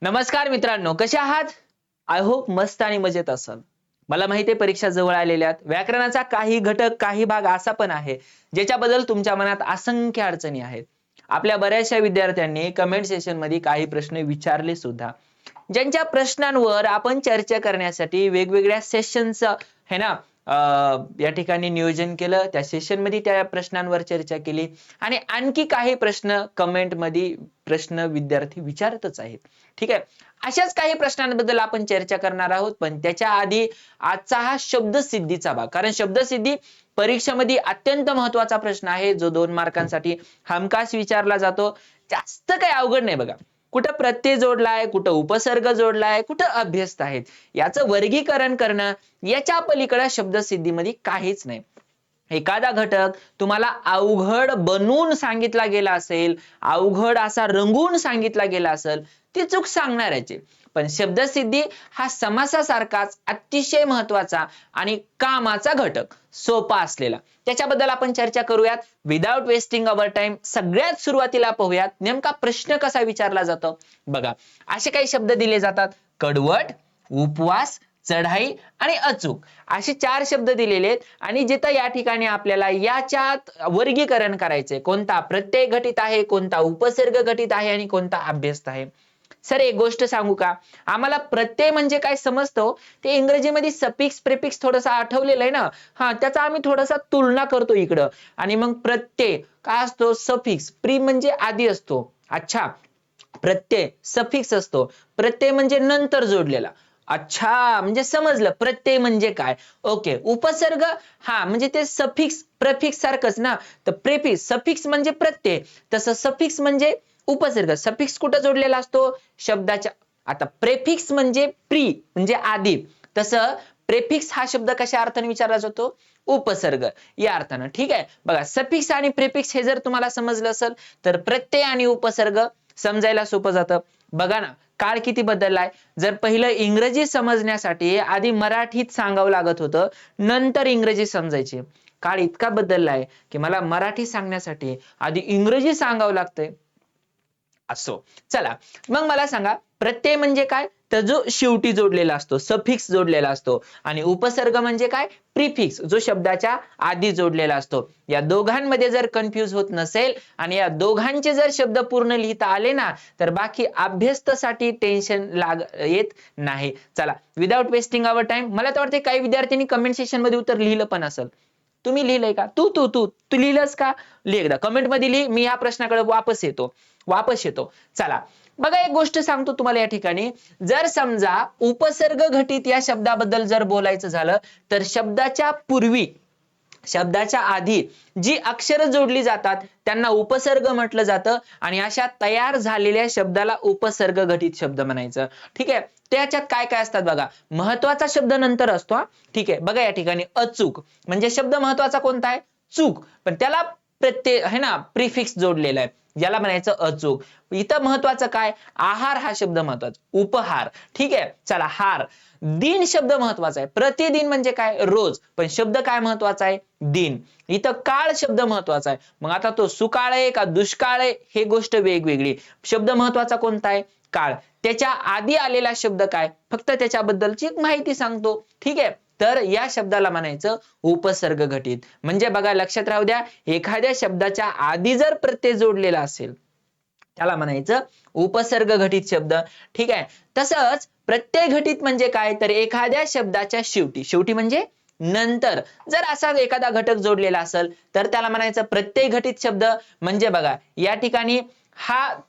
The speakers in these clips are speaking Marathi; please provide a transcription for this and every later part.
नमस्कार मित्रांनो, कसे आहात? आय होप मस्त आणि मजेत असाल. मला माहिती आहे परीक्षा जवळ आलेल्या आहेत. व्याकरणाचा काही घटक, काही भाग असा पण आहे ज्याच्याबद्दल तुमच्या मनात असंख्य अडचणी आहेत. आपल्या बऱ्याचशा विद्यार्थ्यांनी कमेंट सेशन मध्ये काही प्रश्न विचारले सुद्धा, ज्यांच्या प्रश्नांवर आपण चर्चा करण्यासाठी वेगवेगळ्या सेशनच है ना या ठिकाणी नियोजन केलं. त्या सेशन मध्ये त्या प्रश्नांवर चर्चा केली आणि आणखी काही प्रश्न कमेंट मध्ये प्रश्न विद्यार्थी विचारतच आहेत. ठीक आहे, अशाच काही प्रश्नांबद्दल आपण चर्चा करणार आहोत. पण त्याच्या आधी आजचा हा शब्दसिद्धीचा भाग, कारण शब्दसिद्धी परीक्षेमध्ये अत्यंत महत्वाचा प्रश्न आहे, जो 2 मार्कांसाठी हमखास विचारला जातो. जास्त काही अवघड नाही बघा. कुठं प्रत्यय जोडलाय, कुठं उपसर्ग जोडलाय, कुठं अभ्यस्त आहेत, याचं वर्गीकरण करणं, याच्या पलीकडे शब्दसिद्धीमध्ये काहीच नाही. एखादा घटक तुम्हाला अवघड बनवून सांगितला गेला असेल, अवघड असा रंगवून सांगितला गेला असेल, ती चूक सांगणाऱ्याची. पण शब्दसिद्धी हा समासासारखाच अतिशय महत्वाचा आणि कामाचा घटक, सोपा असलेला, त्याच्याबद्दल आपण चर्चा करूयात विदाउट वेस्टिंग अवर टाइम. सगळ्यात सुरुवातीला पाहूयात नेमका प्रश्न कसा विचारला जातो. बघा, असे काही शब्द दिले जातात: कडवट, उपवास, चढाई आणि अचूक, असे 4 शब्द दिलेले आहेत. आणि जिथं या ठिकाणी आपल्याला याच्यात वर्गीकरण करायचंय, कोणता प्रत्यय घटित आहे, कोणता उपसर्ग घटित आहे आणि कोणता अभ्यस्त आहे. सर एक गोष्ट सांगू का, आम्हाला प्रत्यय म्हणजे काय समजतो, ते इंग्रजीमध्ये सफिक्स प्रिफिक्स थोडंसं आठवलेलं आहे ना, त्याचा आम्ही थोडासा तुलना करतो इकडं. आणि मग प्रत्यय काय असतो, सफिक्स. प्री म्हणजे आधी असतो, अच्छा, प्रत्यय सफिक्स असतो, प्रत्यय म्हणजे नंतर जोडलेला. अच्छा, म्हणजे समजलं प्रत्यय म्हणजे काय. ओके, उपसर्ग म्हणजे ते सफिक्स प्रेफिक्स सारखंच ना. तर प्रेफिक्स, सफिक्स म्हणजे प्रत्यय, तसं सफिक्स म्हणजे उपसर्ग. सफिक्स कुठं जोडलेला असतो, शब्दाच्या. आता प्रेफिक्स म्हणजे प्री म्हणजे आधी, तसं प्रेफिक्स हा शब्द कशा अर्थाने विचारला जातो, उपसर्ग या अर्थानं. ठीक आहे, बघा सफिक्स आणि प्रेफिक्स हे जर तुम्हाला समजलं असेल तर प्रत्यय आणि उपसर्ग समजायला सोपं जातं. बघा ना, काळ किती बदललाय. जर पहिलं इंग्रजी समजण्यासाठी आधी मराठीत सांगावं लागत होतं, नंतर इंग्रजी समजायची. काळ इतका बदललाय की मला मराठी सांगण्यासाठी आधी इंग्रजी सांगावं लागतंय. असो, चला मग मला सांगा, प्रत्यय म्हणजे काय, तर जो शेवटी जोडलेला असतो, सफिक्स जोडलेला असतो. आणि उपसर्ग म्हणजे काय, प्रिफिक्स, जो शब्दाच्या आधी जोडलेला असतो. या दोघांमध्ये जर कन्फ्यूज होत नसेल आणि या दोघांचे जर शब्द पूर्ण लिहिता आले ना, तर बाकी अभ्यस्तसाठी टेन्शन येत नाही. चला, विदाउट वेस्टिंग अवर टाइम, मला तर वाटते काही विद्यार्थ्यांनी कमेंट सेक्शन मध्ये उत्तर लिहिलं पण असेल. तुम्ही लिहिलंय का? तू तू तू तू लिहिलंस का? लिह, एकदा कमेंट मध्ये लिह. मी या प्रश्नाकडे वापस येतो. चला बघा, एक गोष्ट सांगतो तुम्हाला या ठिकाणी. जर समजा उपसर्ग घटित या शब्दाबद्दल जर बोलायचं झालं, तर शब्दाच्या पूर्वी, शब्दाच्या आधी जी अक्षर जोडली जातात त्यांना उपसर्ग म्हटलं जातं. आणि अशा तयार झालेल्या शब्दाला उपसर्ग घटित शब्द म्हणायचं. ठीक आहे, त्याच्यात काय काय असतात बघा. महत्वाचा शब्द नंतर असतो. ठीक आहे, बघा या ठिकाणी अचूक म्हणजे शब्द महत्वाचा कोणता आहे, चूक, पण त्याला प्रत्यय है ना, प्रिफिक्स जोडलेला आहे, याला म्हणायचं अचूक. इथं महत्वाचं काय, आहार हा शब्द महत्वाचा, उपहार. ठीक आहे, चला, हार. दिन शब्द महत्वाचा आहे, प्रतिदिन म्हणजे काय, रोज, पण शब्द काय महत्वाचा आहे, दिन. इथं काळ शब्द महत्वाचा आहे, मग आता तो सुकाळ आहे का दुष्काळ आहे, हे गोष्ट वेगवेगळी. शब्द महत्वाचा कोणता आहे, काळ. त्याच्या आधी आलेला शब्द काय, फक्त त्याच्याबद्दलची माहिती सांगतो. ठीक आहे, तर या शब्दाला म्हणायचं उपसर्ग घटित. म्हणजे बघा, लक्षात राहू द्या, एखाद्या शब्दाच्या आधी जर प्रत्यय जोडलेला असेल त्याला म्हणायचं उपसर्ग घटित शब्द. ठीक आहे, तसंच प्रत्यय घटित म्हणजे काय, तर एखाद्या शब्दाच्या शेवटी, शेवटी म्हणजे नंतर जर असा एखादा घटक जोडलेला असेल तर त्याला म्हणायचं प्रत्यय घटित शब्द. म्हणजे बघा या ठिकाणी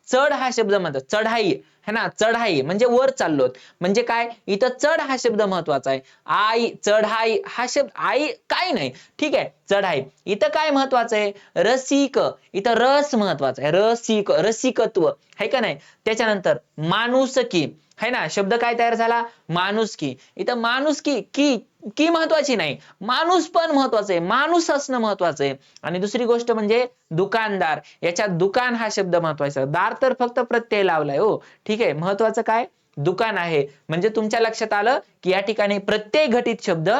चढ हा शब्द म्हणतात, चढाई है ना, चढाई म्हणजे वर चाललोत, म्हणजे काय, इथं चढ हा शब्द महत्वाचा आहे. आई, चढाई हा शब्द, आई काय नाही. ठीक आहे, चढाई. इथं काय महत्वाचं आहे, रसिक, इथं रस महत्वाचा आहे, रसिक, रसिकत्व है का नाही. त्याच्यानंतर माणुसकी है ना, शब्द काय तयार झाला, माणुसकी. इथं माणुसकी की महत्वाची नाही, माणूस पण महत्वाचं आहे, माणूस असणं महत्वाचं आहे. आणि दुसरी गोष्ट म्हणजे दुकानदार, याच्यात दुकान हा शब्द महत्वाचा, दार तर फक्त प्रत्यय लावलाय हो. ठीक आहे, महत्वाचं काय, दुकान आहे. म्हणजे तुमच्या लक्षात आलं की या ठिकाणी प्रत्यय घटित शब्द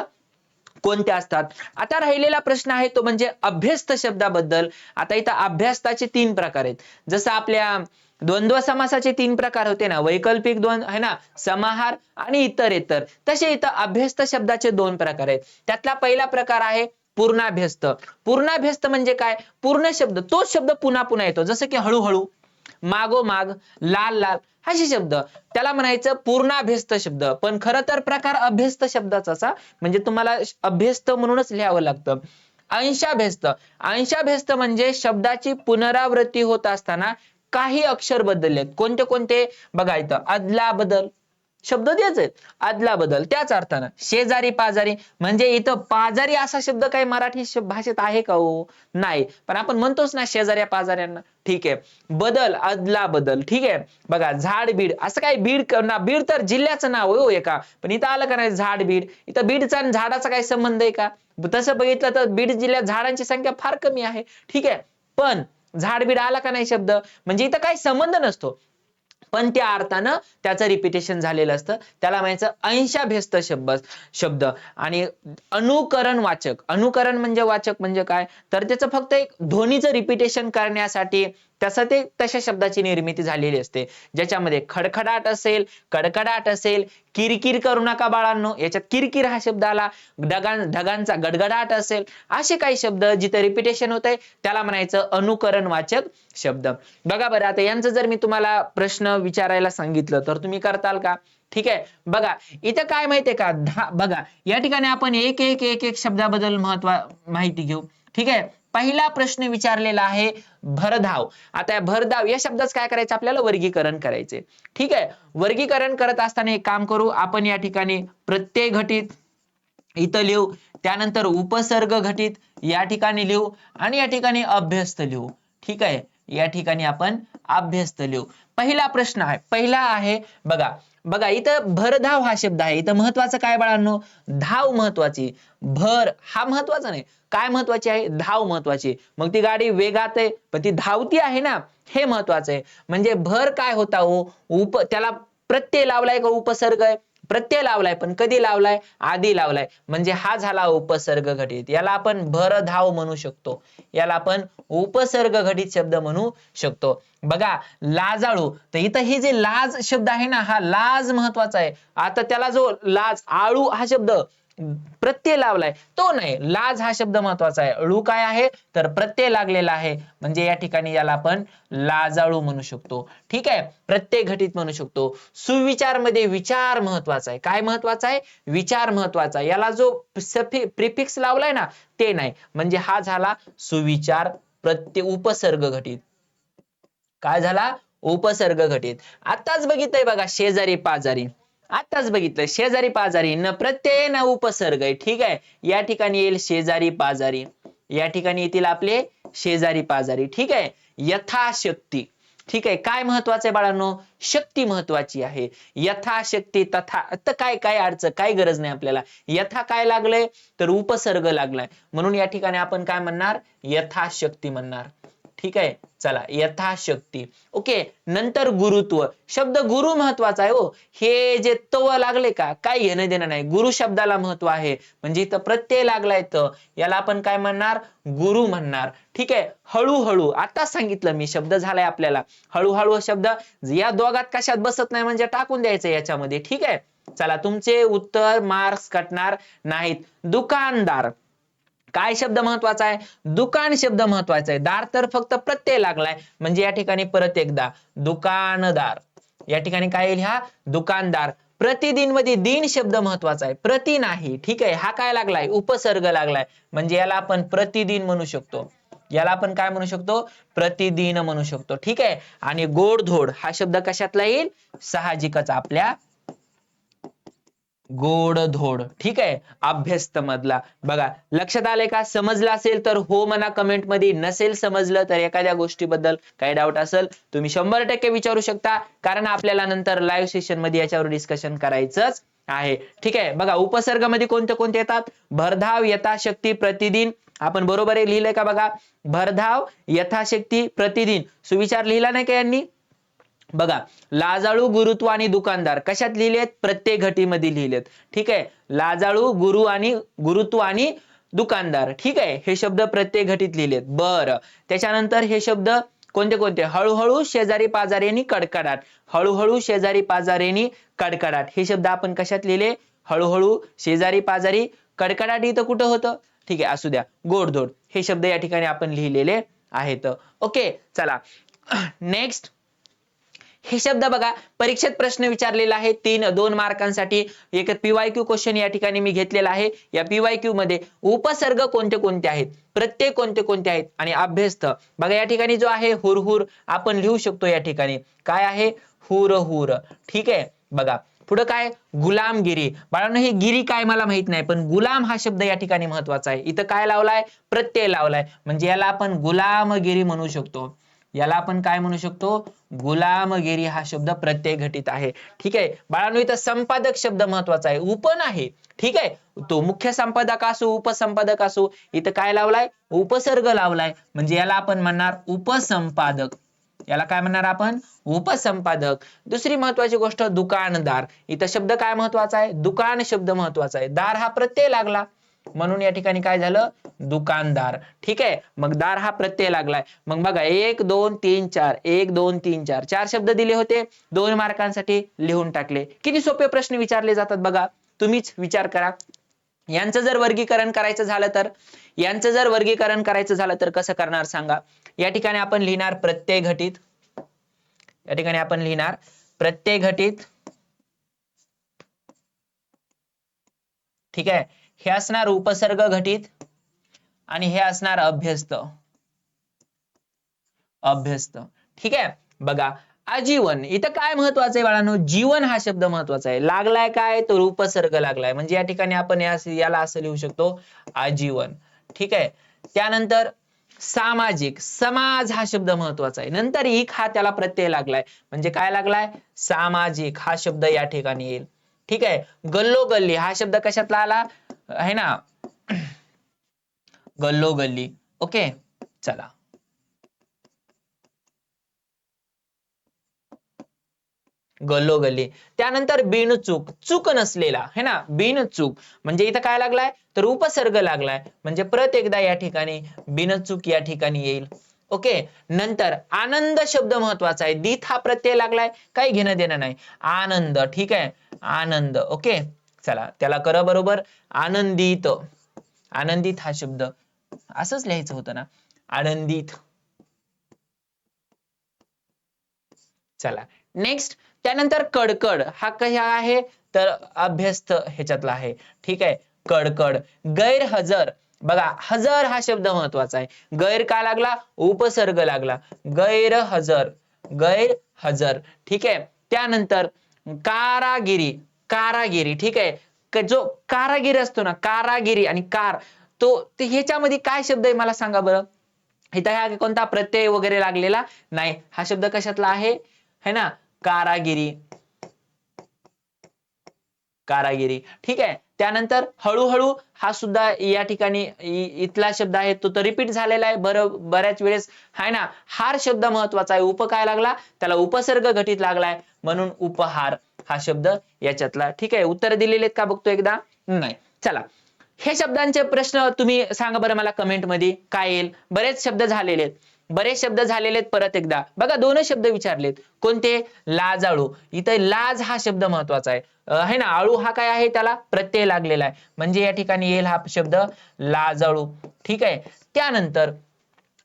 कोणते असतात. आता राहिलेला प्रश्न आहे तो म्हणजे अभ्यस्त शब्दाबद्दल. आता इथं अभ्यस्ताचे 3 प्रकार आहेत. जसं आपल्या द्वंद्व समासाचे 3 प्रकार होते ना, वैकल्पिक द्वंद्व आहे ना, समाहार आणि इतरेतर. तसे इथं अभ्यस्त शब्दाचे 2 प्रकार आहेत. त्यातला पहिला प्रकार आहे पूर्णाभ्यस्त. पूर्णाभ्यस्त म्हणजे काय? पूर्ण शब्द, तोच शब्द पुन्हा पुन्हा येतो, जसं की हळूहळू, मागोमाग, लाल लाल, असे शब्द, त्याला म्हणायचं पूर्णाभ्यस्त शब्द. पण खरं तर प्रकार अभ्यस्त शब्दाचा, म्हणजे तुम्हाला अभ्यस्त म्हणूनच लिहावं लागतं. अंशाभ्यस्त. अंशाभ्यस्त म्हणजे शब्दाची पुनरावृत्ती होत असताना काही अक्षर बदललेत. कोणते कोणते? बघा इथं अदला बदल, शब्द तेच आहेत, अदला बदल त्याच अर्थानं. शेजारी पाजारी, म्हणजे इथं पाजारी असा शब्द काही मराठी भाषेत आहे का हो? नाही, पण आपण म्हणतोच ना शेजाऱ्या पाजाऱ्यांना. ठीक आहे, बदल, अदला बदल. ठीक आहे, बघा झाड बीड, असं काही बीड ना, बीड तर जिल्ह्याचं नाव आहे हो एका, पण इथं आलं का नाही झाड बीड? इथं बीडचा आणि झाडाचा काही संबंध आहे का? तसं बघितलं तर बीड जिल्ह्यात झाडांची संख्या फार कमी आहे. ठीक आहे, पण झाडबीड आला का नाही शब्द, म्हणजे इथं काही संबंध नसतो, पण त्या अर्थानं त्याचं रिपिटेशन झालेलं असतं, त्याला म्हणायचं अंशाभ्यस्त शब्द. आणि अनुकरण वाचक. अनुकरण म्हणजे वाचक म्हणजे काय? तर त्याचं फक्त एक ध्वनीचं रिपिटेशन करण्यासाठी तशा शब्दाची निर्मिती झालेली असते, ज्याच्यामध्ये खडखडाट असेल, कडकडाट असेल, किरकिर करू नका बाळांनो, याच्यात किरकिर हा शब्द आला, ढगांचा गडगडाट असेल, असे काही शब्द जिथे रिपिटेशन होतंय त्याला म्हणायचं अनुकरण वाचक शब्द. बघा बरं, आता यांचं जर मी तुम्हाला प्रश्न विचारायला सांगितलं तर तुम्ही करताल का? ठीक आहे, बघा इथं काय माहितीये का, बघा या ठिकाणी आपण एक एक एक एक शब्दाबद्दल माहिती घेऊ. ठीक आहे, पहिला प्रश्न विचारलेला आहे भरधाव. आता या भरधाव या शब्दाचं काय करायचं, आपल्याला वर्गीकरण करायचे. ठीक आहे, वर्गीकरण करत असताना एक काम करू आपण, या ठिकाणी प्रत्यय घटित इथं लिहू, त्यानंतर उपसर्ग घटित या ठिकाणी लिहू, आणि या ठिकाणी अभ्यस्त लिहू. ठीक आहे, या ठिकाणी आपण अभ्यस्त लिहू. पहिला प्रश्न आहे, पहिला आहे बघा, बघा इथं भरधाव हा शब्द आहे. इथं महत्वाचं काय बाळांनो? धाव महत्वाची. भर हा महत्वाचा नाही, काय महत्वाची आहे? धाव महत्वाची. मग ती गाडी वेगात आहे पण ती धावती आहे ना, हे महत्वाचं आहे. म्हणजे भर काय होता हो, त्याला प्रत्यय लावलाय का उपसर्ग आहे? प्रत्यय लावलाय, पण कधी लावलाय? आधी लावलाय, म्हणजे हा झाला उपसर्ग घटित. याला आपण भरधाव म्हणू शकतो, याला आपण उपसर्ग घटित शब्द म्हणू शकतो. बघा लाजाळू, तर इथं हे जे लाज शब्द आहे ना, हा लाज महत्वाचा आहे. आता त्याला जो लाज, आळू हा शब्द प्रत्यय लावलाय तो नाही, लाज हा शब्द महत्वाचा आहे. अळू काय आहे तर प्रत्यय लागलेला आहे, म्हणजे या ठिकाणी याला आपण लाजाळू म्हणू शकतो. ठीक आहे, प्रत्यय घटित म्हणू शकतो. सुविचार मध्ये विचार महत्वाचा आहे. काय महत्वाचा आहे? विचार महत्वाचा आहे. याला जो प्रिफिक्स लावलाय ना ते नाही, म्हणजे हा झाला सुविचार प्रत्यय उपसर्ग घटित. काय झाला? उपसर्ग घटित. आताच बघितलंय बघा शेजारी पाजारी, आताच बघितलं शेजारी पाजारी, न प्रत्यय न उपसर्ग आहे. ठीक आहे, या ठिकाणी येईल शेजारी पाजारी, या ठिकाणी येतील आपले शेजारी पाजारी. ठीक आहे, यथाशक्ती. ठीक आहे, काय महत्वाचं आहे बाळांनो? शक्ती महत्वाची आहे. यथाशक्ती, तथा, आता काय काय अडचण, काय गरज नाही आपल्याला. यथा काय लागलंय तर उपसर्ग लागलाय, म्हणून या ठिकाणी आपण काय म्हणणार? यथाशक्ती म्हणणार. ठीक आहे, चला यथाशक्ती. ओके, नंतर गुरुत्व. शब्द गुरु महत्वाचा आहे हो. हे जे तव लागले का, काय घेणं देणं नाही, गुरु शब्दाला महत्व आहे, म्हणजे इथं प्रत्यय लागलाय तर याला आपण काय म्हणणार? गुरु म्हणणार. ठीक आहे, हळूहळू, आता सांगितलं मी, शब्द झालाय आपल्याला हळूहळू शब्द, या दोघात कशात बसत नाही म्हणजे टाकून द्यायचं याच्यामध्ये. ठीक आहे, चला तुमचे उत्तर मार्क्स कटणार नाहीत. दुकानदार, काय शब्द महत्वाचा आहे? दुकान शब्द महत्वाचा आहे. दार तर फक्त प्रत्यय लागलाय, म्हणजे या ठिकाणी परत एकदा दुकानदार, या ठिकाणी काय येईल? हा दुकानदार. प्रतिदिन मध्ये दिन शब्द महत्वाचा आहे, प्रति नाही. ठीक आहे, हा काय लागलाय? उपसर्ग लागलाय, म्हणजे याला आपण प्रतिदिन म्हणू शकतो. याला आपण काय म्हणू शकतो? प्रतिदिन म्हणू शकतो. ठीक आहे, आणि गोडधोड हा शब्द कशातला येईल? साहजिकच आपल्या गोडधोड. ठीक आहे, अभ्यस्त मधला. बघा लक्षात आलंय का? समजलं असेल तर हो म्हणा कमेंट मध्ये, नसेल समजलं तर एखाद्या गोष्टीबद्दल काही डाऊट असेल तुम्ही 100% विचारू शकता, कारण आपल्याला नंतर लाईव्ह सेशन मध्ये याच्यावर डिस्कशन करायचंच आहे. ठीक आहे, बघा उपसर्ग मध्ये कोणते कोणते येतात? भरधाव, यथाशक्ती, प्रतिदिन. आपण बरोबर आहे लिहिलंय का? बघा भरधाव, यथाशक्ती, प्रतिदिन. सुविचार लिहिला नाही का यांनी? बघा लाजाळू, गुरुत्व आणि दुकानदार कशात लिहिलेत? प्रत्यय घटीमध्ये लिहिलेत. ठीक आहे, लाजाळू, गुरुत्व आणि दुकानदार. ठीक आहे, हे शब्द प्रत्यय घटीत लिहिलेत. बरं, त्याच्यानंतर हे शब्द कोणते कोणते? हळूहळू, शेजारी पाजाऱ्यांनी, कडकडाट. हळूहळू, शेजारी पाजाऱ्यांनी, कडकडाट. हे शब्द आपण कशात लिहिले? हळूहळू, शेजारी पाजारी, कडकडाट इथं कुठं होतं? ठीक आहे, असू द्या. गोडधोड हे शब्द या ठिकाणी आपण लिहिलेले आहेत. ओके, चला नेक्स्ट. हे शब्द बघा, परीक्षेत प्रश्न विचारलेला आहे 2 मार्कांसाठी. एक PYQ क्वेश्चन या ठिकाणी मी घेतलेला आहे. या PYQ मध्ये उपसर्ग कोणते कोणते आहेत, प्रत्यय कोणते कोणते आहेत आणि अभ्यस्त. बघा या ठिकाणी जो आहे हुरहुर आपण लिहू शकतो. या ठिकाणी काय आहे? हुरहुर. ठीक आहे, बघा पुढे काय? गुलामगिरी. बाळांनो ही गिरी काय मला माहित नाही, पण गुलाम हा शब्द या ठिकाणी महत्वाचा आहे. इथं काय लावलाय? प्रत्यय लावलाय, म्हणजे याला आपण गुलामगिरी म्हणू शकतो. याला आपण काय म्हणू शकतो? गुलामगिरी हा शब्द प्रत्यय घटित आहे. ठीक आहे बाळांनो, इथं संपादक शब्द महत्वाचा आहे, उपन आहे. ठीक आहे, तो मुख्य संपादक असो उपसंपादक असो, इथं काय लावलाय? उपसर्ग लावलाय, म्हणजे याला आपण म्हणणार उपसंपादक. याला काय म्हणणार आपण? उपसंपादक. दुसरी महत्वाची गोष्ट दुकानदार. इथं शब्द काय महत्वाचा आहे? दुकान शब्द महत्वाचा आहे. दार हा प्रत्यय लागला, म्हणून या ठिकाणी काय झालं? दुकानदार. ठीक आहे, मग दार हा प्रत्यय लागलाय. मग बघा 1 2 3 4, 1 2 3 4, 4 शब्द दिले होते. 2 मार्कांसाठी लिहून टाकले. किती सोपे प्रश्न विचारले जातात बघा, तुम्हीच विचार करा. यांचं जर वर्गीकरण करायचं झालं तर कसं करणार सांगा? या ठिकाणी आपण लिहिणार प्रत्यय घटित. या ठिकाणी आपण लिहिणार प्रत्यय घटित. ठीक आहे, हे असणार उपसर्ग घटित आणि हे असणार अभ्यस्त. ठीक आहे, बघा आजीवन. इथं काय महत्वाचं आहे बाळांनो? जीवन हा शब्द महत्वाचा आहे. लागलाय काय? तर उपसर्ग लागलाय, म्हणजे या ठिकाणी आपण याला असं लिहू शकतो आजीवन. ठीक आहे, त्यानंतर सामाजिक. समाज हा शब्द महत्वाचा आहे. नंतर इक हा त्याला प्रत्यय लागलाय, म्हणजे काय लागलाय? सामाजिक हा शब्द या ठिकाणी येईल. ठीक आहे, गल्लोगल्ली हा शब्द कशातला आला आहे ना? गल्लोगल्ली. ओके, चला गल्लोगल्ली. त्यानंतर बिनचूक, चूक नसलेला है ना, बिनचूक, म्हणजे इथं काय लागलाय? तर उपसर्ग लागलाय, म्हणजे परत एकदा या ठिकाणी बिनचूक या ठिकाणी येईल. ओके, नंतर आनंद शब्द महत्वाचा आहे. दीत हा प्रत्यय लागलाय, काही घेणं देणं नाही. आनंद. ठीक आहे, आनंद. ओके, चला त्याला करा बरोबर. आनंदित. आनंदित हा शब्द असंच लिहायचं होतं ना, आनंदित. चला नेक्स्ट. त्यानंतर कडकड हा कशा आहे? तर अभ्यस्त ह्याच्यातला आहे. ठीक आहे, कडकड. गैरहजर. बघा हजर हा शब्द महत्वाचा आहे. गैर का लागला? उपसर्ग लागला. गैरहजर. गैरहजर. ठीक आहे, त्यानंतर कारागिरी. कारागिरी. ठीक आहे, जो कारागिरी असतो ना, कारागिरी आणि कार, तो ह्याच्यामध्ये काय शब्द आहे मला सांगा बरं? इथं ह्या कोणता प्रत्यय वगैरे लागलेला नाही. हा शब्द कशातला आहे? है ना, कारागिरी. कारागिरी. ठीक आहे, त्यानंतर हळूहळू हा सुद्धा या ठिकाणी इथला शब्द आहे, तो तर रिपीट झालेला आहे बऱ्याच वेळेस आहे ना. हार शब्द महत्वाचा आहे. उप काय लागला? त्याला उपसर्ग घटित लागलाय, म्हणून उपहार हा शब्द याच्यातला. ठीक आहे, उत्तर दिलेले आहेत का बघतो एकदा? नाही. चला हे शब्दांचे प्रश्न तुम्ही सांगा बरं मला कमेंट मध्ये काय येईल. बरेच शब्द झालेले आहेत. परत एकदा बघा, 2 शब्द विचारलेत. कोणते? लाजाळू. इथे लाज हा शब्द महत्वाचा आहे ना. आळू हा काय आहे? त्याला प्रत्यय लागलेला आहे, म्हणजे या ठिकाणी येईल हा शब्द लाजाळू. ठीक आहे, त्यानंतर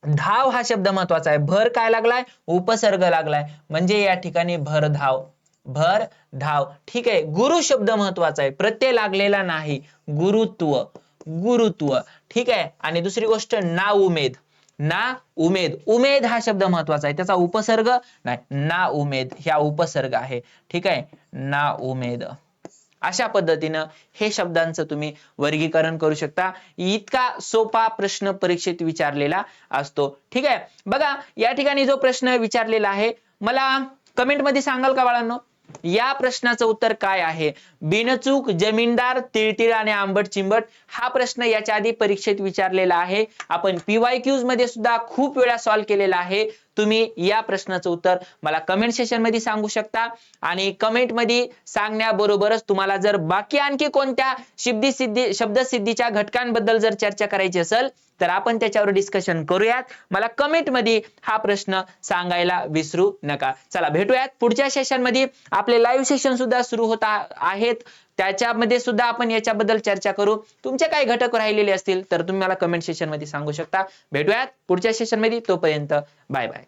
धाव हा शब्द महत्वाचा आहे. भर काय लागलाय? उपसर्ग लागलाय, म्हणजे या ठिकाणी भरधाव. भरधाव. ठीक आहे, गुरु शब्द महत्वाचा आहे, प्रत्यय लागलेला नाही. गुरुत्व. गुरुत्व. ठीक आहे, आणि दुसरी गोष्ट ना उमेद. ना उमेद. उमेद हा शब्द महत्वाचा आहे, त्याचा उपसर्ग नाही. ना उमेद ह्या उपसर्ग आहे. ठीक आहे, ना उमेद. अशा पद्धतीनं हे शब्दांचं तुम्ही वर्गीकरण करू शकता. इतका सोपा प्रश्न परीक्षेत विचारलेला असतो. ठीक आहे, बघा या ठिकाणी जो प्रश्न विचारलेला आहे, मला कमेंट मध्ये सांगाल का बाळांनो? या प्रश्नाचं उत्तर काय आहे? बिनचूक, जमीनदार, तिळतिळ आणि आंबट चिंबट हा प्रश्न याच्या आधी परीक्षेत विचारलेला आहे. आपण PYQs मध्ये सुद्धा खूप वेळा सॉल्व्ह केलेला आहे. तुम्ही या प्रश्नाचं उत्तर मला कमेंट सेक्शन मध्ये सांगू शकता आणि कमेंट मध्ये सांगण्याबरोबरच तुम्हाला जर बाकी आणखी कोणत्या शब्दसिद्धीच्या घटकांबद्दल जर चर्चा करायची असेल तर आपण त्याच्यावर डिस्कशन करूयात. मला कमेंट मध्ये हा प्रश्न सांगायला विसरू नका. चला भेटूयात पुढच्या सेशन मध्ये. आपले लाईव्ह सेशन सुद्धा सुरू होत आहेत, त्याच्यामध्ये सुद्धा आपण याच्याबद्दल चर्चा करू. तुमचे काही घटक राहिलेले असतील तर तुम्ही मला कमेंट सेशन मध्ये सांगू शकता. भेटूयात पुढच्या सेशन मध्ये. तोपर्यंत बाय बाय.